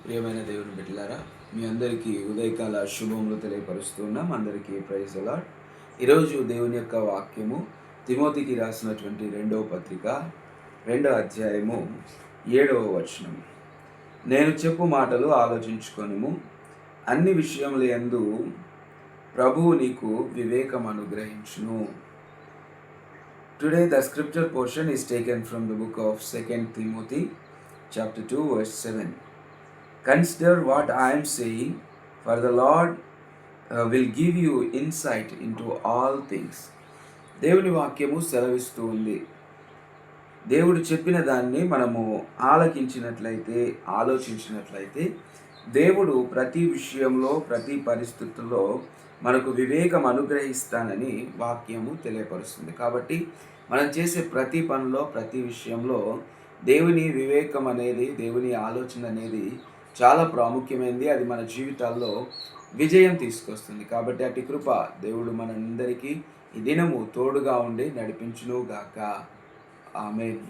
ప్రియమైన దేవుని బిడ్డలారా, మీ అందరికీ ఉదయకాల శుభములు తెలియపరుస్తున్నాం. అందరికీ ప్రైజ్ ది లార్డ్. ఈరోజు దేవుని యొక్క వాక్యము తిమోతికి రాసినటువంటి 2వ పత్రిక 2వ అధ్యాయము 7వ వచనం. నేను చెప్పు మాటలు ఆలోచించుకొనుము, అన్ని విషయముల యందు ప్రభువు నీకు వివేకం అనుగ్రహించును. Today the scripture portion is taken from the book of 2 Timothy chapter 2 verse 7. Consider what I am saying, for the Lord will give you insight into all things. దేవుని వాక్యము సెలవిస్తూ ఉంది. దేవుడు చెప్పిన దాన్ని మనము ఆలకించినట్లయితే, ఆలోచించినట్లయితే దేవుడు ప్రతి విషయంలో, ప్రతి పరిస్థితుల్లో మనకు వివేకం అనుగ్రహిస్తానని వాక్యము తెలియపరుస్తుంది. కాబట్టి మనం చేసే ప్రతి పనిలో, ప్రతి విషయంలో దేవుని వివేకం అనేది, దేవుని ఆలోచన అనేది చాలా ప్రాముఖ్యమైనది. అది మన జీవితాల్లో విజయం తీసుకొస్తుంది. కాబట్టి అట్టి కృప దేవుడు మనందరికీ ఈ దినము తోడుగా ఉండి నడిపించును గాక. ఆమేన్.